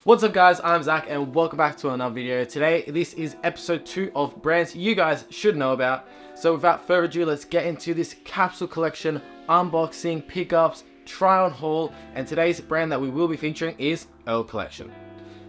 What's up guys, I'm Zach and welcome back to another video. Today, this is episode 2 of brands you guys should know about. So without further ado, let's get into this capsule collection, unboxing, pickups, try on haul, and today's brand that we will be featuring is Earl Collection.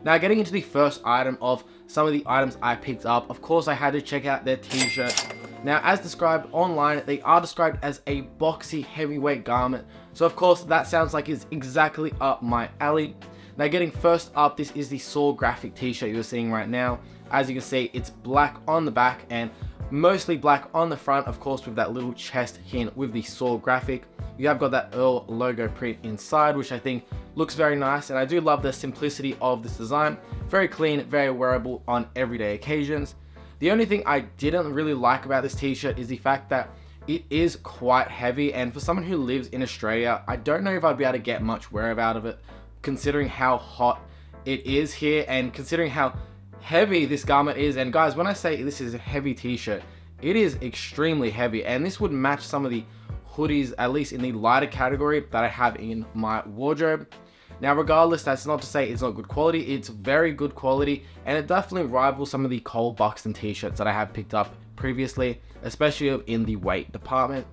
Now getting into the first item of some of the items I picked up, of course I had to check out their t-shirt. Now as described online, they are described as a boxy heavyweight garment. So of course that sounds like it's exactly up my alley. Now getting first up, this is the Saw graphic t-shirt you're seeing right now. As you can see, it's black on the back and mostly black on the front, of course with that little chest hint with the Saw graphic. You have got that Earl logo print inside, which I think looks very nice, and I do love the simplicity of this design. Very clean, very wearable on everyday occasions. The only thing I didn't really like about this t-shirt is the fact that it is quite heavy, and for someone who lives in Australia, I don't know if I'd be able to get much wear out of it, considering how hot it is here and considering how heavy this garment is. And guys, when I say this is a heavy t-shirt, it is extremely heavy, and this would match some of the hoodies, at least in the lighter category, that I have in my wardrobe. Now regardless, that's not to say it's not good quality. It's very good quality, and it definitely rivals some of the Cole Buxton t-shirts that I have picked up previously, especially in the weight department.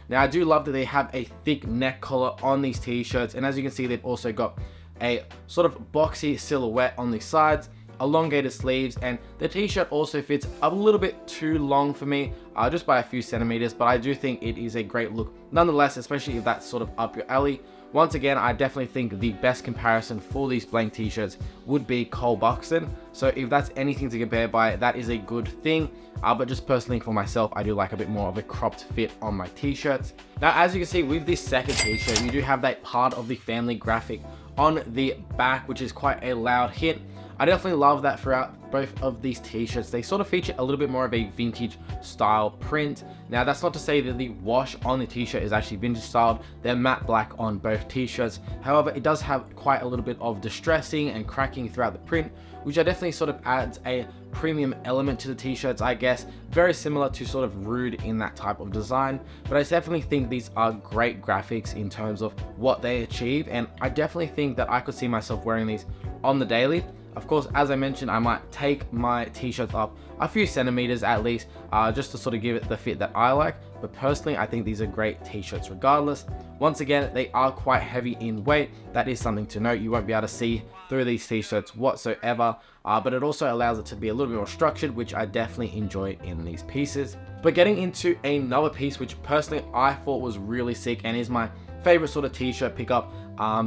Now I do love that they have a thick neck collar on these t-shirts, and as you can see, they've also got a sort of boxy silhouette on the sides, elongated sleeves, and the t-shirt also fits a little bit too long for me, just by a few centimeters, but I do think it is a great look nonetheless, especially if that's sort of up your alley. Once again, I definitely think the best comparison for these blank t-shirts would be Cole Buxton, so if that's anything to compare by, that is a good thing. But just personally for myself, I do like a bit more of a cropped fit on my t-shirts. Now as you can see with this second t-shirt, you do have that part of the family graphic on the back, which is quite a loud hit. I definitely love that throughout both of these t-shirts. They sort of feature a little bit more of a vintage style print. Now that's not to say that the wash on the t-shirt is actually vintage styled. They're matte black on both t-shirts. However, it does have quite a little bit of distressing and cracking throughout the print, which I definitely sort of adds a premium element to the t-shirts, I guess. Very similar to sort of Rude in that type of design, but I definitely think these are great graphics in terms of what they achieve, and I definitely think that I could see myself wearing these on the daily. Of course, as I mentioned, I might take my t-shirts up a few centimeters at least, just to sort of give it the fit that I like. But personally, I think these are great t-shirts regardless. Once again, they are quite heavy in weight. That is something to note. You won't be able to see through these t-shirts whatsoever, but it also allows it to be a little bit more structured, which I definitely enjoy in these pieces. But getting into another piece, which personally I thought was really sick and is my favorite sort of t-shirt pickup,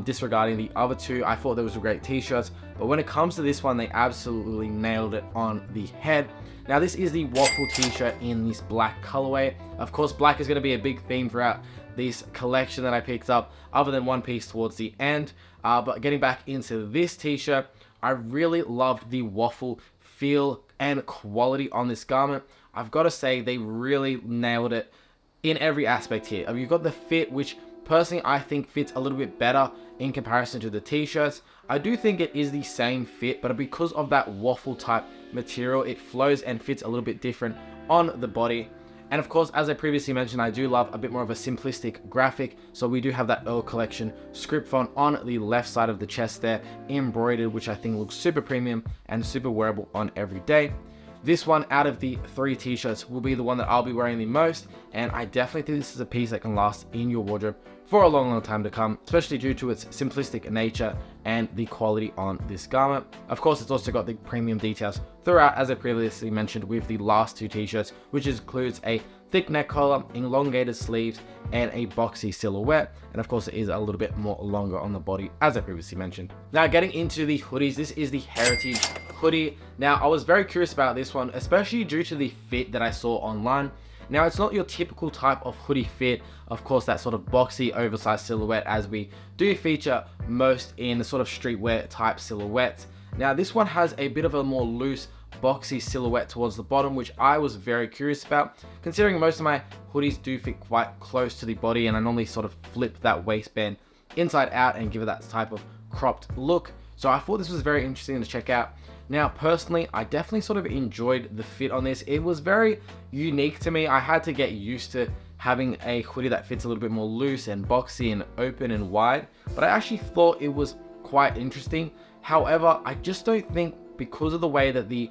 disregarding the other two. I thought there was great t-shirts, but when it comes to this one, they absolutely nailed it on the head. Now this is the waffle t-shirt in this black colorway. Of course, black is going to be a big theme throughout this collection that I picked up, other than one piece towards the end. But getting back into this t-shirt, I really loved the waffle feel and quality on this garment. I've got to say, they really nailed it in every aspect here. You've got the fit, which personally I think fits a little bit better in comparison to the t-shirts. I do think it is the same fit, but because of that waffle type material, it flows and fits a little bit different on the body. And of course, as I previously mentioned, I do love a bit more of a simplistic graphic. So we do have that Earl Collection script font on the left side of the chest there, embroidered, which I think looks super premium and super wearable on every day. This one out of the 3 t-shirts will be the one that I'll be wearing the most, and I definitely think this is a piece that can last in your wardrobe for a long time to come, especially due to its simplistic nature and the quality on this garment. Of course, it's also got the premium details throughout, as I previously mentioned with the last 2 t-shirts, which includes a thick neck collar, elongated sleeves, and a boxy silhouette. And of course, it is a little bit more longer on the body, as I previously mentioned. Now, getting into the hoodies, this is the Heritage hoodie. Now, I was very curious about this one, especially due to the fit that I saw online. Now, it's not your typical type of hoodie fit, of course, that sort of boxy, oversized silhouette, as we do feature most in the sort of streetwear type silhouettes. Now, this one has a bit of a more loose, boxy silhouette towards the bottom, which I was very curious about, considering most of my hoodies do fit quite close to the body, and I normally sort of flip that waistband inside out and give it that type of cropped look. So I thought this was very interesting to check out. Now, personally, I definitely sort of enjoyed the fit on this. It was very unique to me. I had to get used to having a hoodie that fits a little bit more loose and boxy and open and wide, but I actually thought it was quite interesting, However, I just don't think, because of the way that the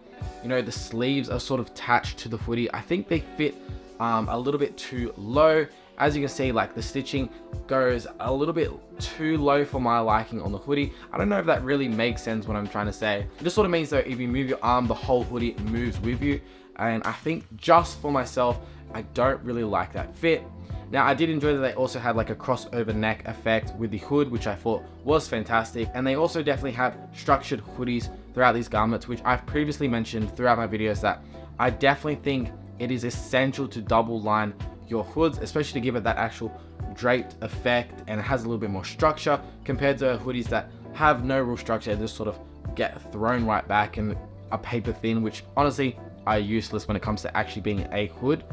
sleeves are sort of attached to the hoodie, I think they fit a little bit too low. As you can see, like the stitching goes a little bit too low for my liking on the hoodie. I don't know if that really makes sense what I'm trying to say. It just sort of means that if you move your arm, the whole hoodie moves with you. And I think just for myself, I don't really like that fit. Now, I did enjoy that they also had like a crossover neck effect with the hood, which I thought was fantastic. And they also definitely have structured hoodies throughout these garments, which I've previously mentioned throughout my videos that I definitely think it is essential to double line your hoods, especially to give it that actual draped effect, and it has a little bit more structure compared to hoodies that have no real structure and just sort of get thrown right back and are paper thin, which honestly are useless when it comes to actually being a hood.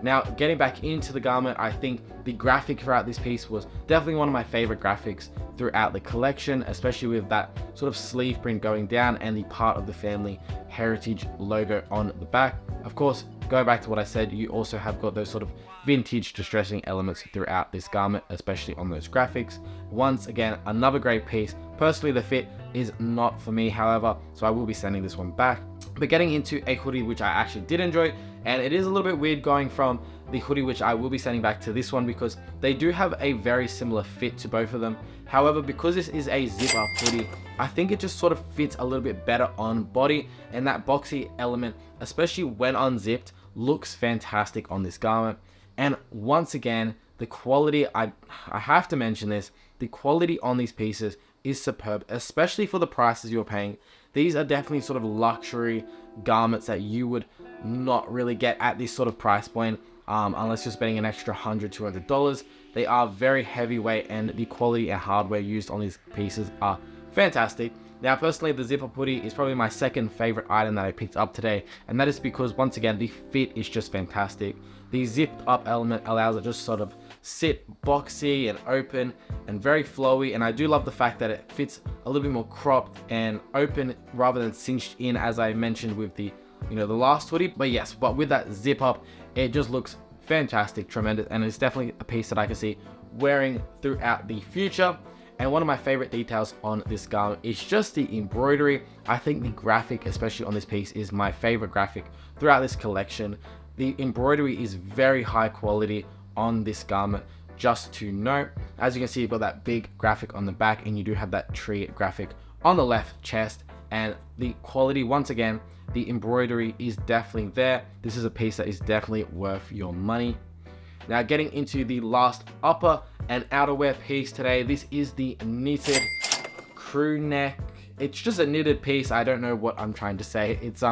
Now, getting back into the garment, I think the graphic throughout this piece was definitely one of my favorite graphics throughout the collection, especially with that sort of sleeve print going down and the part of the family heritage logo on the back. Of course, going back to what I said, you also have got those sort of vintage distressing elements throughout this garment, especially on those graphics. Once again, another great piece. Personally, the fit is not for me, however, so I will be sending this one back. But getting into a hoodie which I actually did enjoy, and it is a little bit weird going from the hoodie which I will be sending back to this one, because they do have a very similar fit to both of them. However, because this is a zip up hoodie, I think it just sort of fits a little bit better on body, and that boxy element, especially when unzipped, looks fantastic on this garment. And once again, the quality, I have to mention this, the quality on these pieces is superb, especially for the prices you're paying. These are definitely sort of luxury garments that you would not really get at this sort of price point unless you're spending an extra $100, $200. They are very heavyweight, and the quality and hardware used on these pieces are fantastic. Now, personally, the zip-up hoodie is probably my second favorite item that I picked up today, and that is because, once again, the fit is just fantastic. The zipped up element allows it just sort of sit boxy and open and very flowy, and I do love the fact that it fits a little bit more cropped and open rather than cinched in, as I mentioned with the the last hoodie. But yes, but with that zip up, it just looks fantastic, tremendous, and it's definitely a piece that I can see wearing throughout the future. And one of my favorite details on this garment is just the embroidery. I think the graphic, especially on this piece, is my favorite graphic throughout this collection. The embroidery is very high quality on this garment, just to note. As you can see, you've got that big graphic on the back, and you do have that tree graphic on the left chest. And the quality, once again, the embroidery is definitely there. This is a piece that is definitely worth your money. Now, getting into the last upper and outerwear piece today, this is the knitted crew neck. It's just a knitted piece. I don't know what I'm trying to say. It's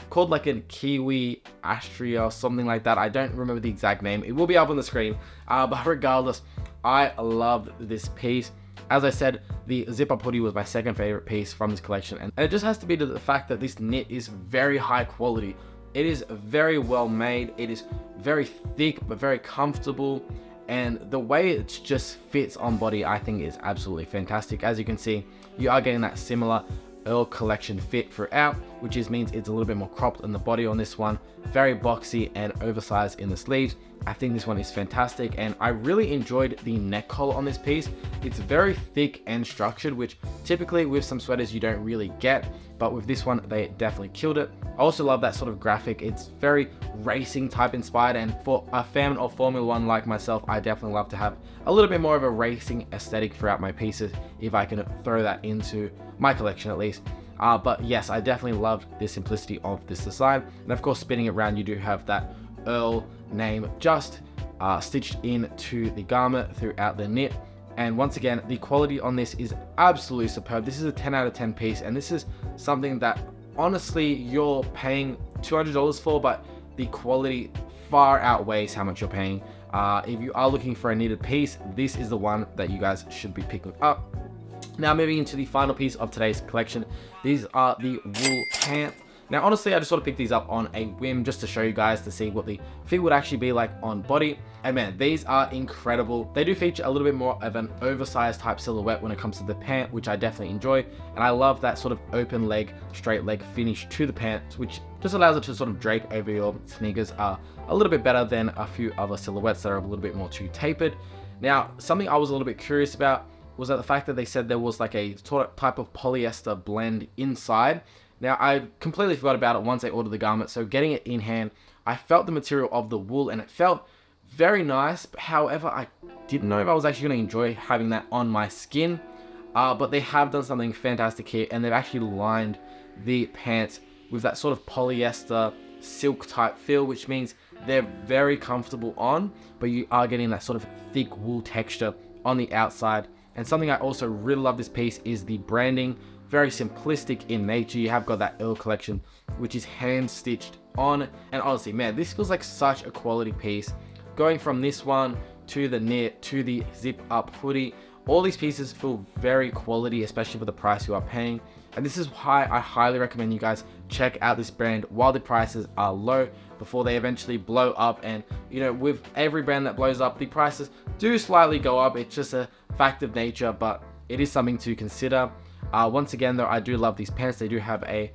called like a Kiwi Astria or something like that. I don't remember the exact name. It will be up on the screen. But regardless, I love this piece. As I said, the zip-up hoodie was my second favorite piece from this collection, and it just has to be to the fact that this knit is very high quality. It is very well made. It is very thick but very comfortable, and the way it just fits on body, I think, is absolutely fantastic. As you can see, you are getting that similar Earl collection fit throughout, which means it's a little bit more cropped on the body on this one, very boxy and oversized in the sleeves. I think this one is fantastic, and I really enjoyed the neck collar on this piece. It's very thick and structured, which typically with some sweaters you don't really get, but with this one they definitely killed it. I also love that sort of graphic. It's very racing type inspired, and for a fan of Formula One like myself, I definitely love to have a little bit more of a racing aesthetic throughout my pieces, if I can throw that into my collection at least. But yes, I definitely loved the simplicity of this design, and of course, spinning it around, you do have that Earl name just stitched into the garment throughout the knit. And once again, the quality on this is absolutely superb. This is a 10 out of 10 piece, and this is something that honestly you're paying $200 for, but the quality far outweighs how much you're paying. If you are looking for a knitted piece, this is the one that you guys should be picking up. Now, moving into the final piece of today's collection, these are the wool pants. Now, honestly, I just sort of picked these up on a whim just to show you guys, to see what the fit would actually be like on body. And man, these are incredible. They do feature a little bit more of an oversized type silhouette when it comes to the pant, which I definitely enjoy. And I love that sort of open leg, straight leg finish to the pants, which just allows it to sort of drape over your sneakers a little bit better than a few other silhouettes that are a little bit more too tapered. Now, something I was a little bit curious about was that the fact that they said there was like a sort of type of polyester blend inside. Now, I completely forgot about it once I ordered the garment, so getting it in hand, I felt the material of the wool and it felt very nice. However, I didn't know if I was actually going to enjoy having that on my skin. But they have done something fantastic here, and they've actually lined the pants with that sort of polyester silk type feel, which means they're very comfortable on, but you are getting that sort of thick wool texture on the outside. And something I also really love this piece is the branding, very simplistic in nature. You have got that Earl collection, which is hand stitched on, and honestly, man, this feels like such a quality piece. Going from this one to the knit to the zip up hoodie, all these pieces feel very quality, especially for the price you are paying. And this is why I highly recommend you guys check out this brand while the prices are low, before they eventually blow up. And you know, with every brand that blows up, the prices do slightly go up. It's just a fact of nature, but it is something to consider. Once again though, I do love these pants. They do have a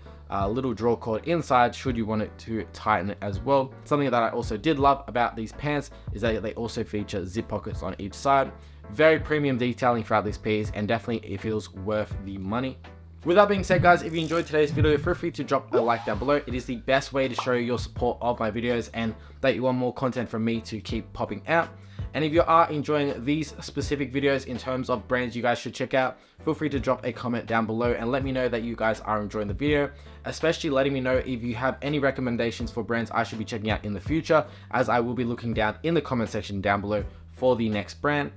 little draw cord inside should you want it to tighten it as well. Something that I also did love about these pants is that they also feature zip pockets on each side. Very premium detailing throughout this piece, and definitely it feels worth the money. With that being said, guys, if you enjoyed today's video, feel free to drop a like down below. It is the best way to show your support of my videos and that you want more content from me to keep popping out. And if you are enjoying these specific videos in terms of brands you guys should check out, feel free to drop a comment down below and let me know that you guys are enjoying the video, especially letting me know if you have any recommendations for brands I should be checking out in the future, as I will be looking down in the comment section down below for the next brand.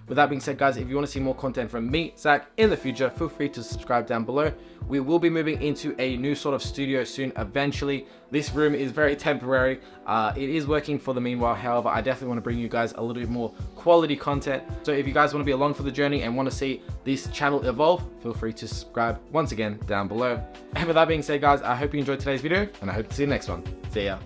With that being said, guys, if you want to see more content from me, Zach, in the future, feel free to subscribe down below. We will be moving into a new sort of studio soon eventually. This room is very temporary. It is working for the meanwhile. However, I definitely want to bring you guys a little bit more quality content. So if you guys want to be along for the journey and want to see this channel evolve, feel free to subscribe once again down below. And with that being said, guys, I hope you enjoyed today's video, and I hope to see you next one. See ya.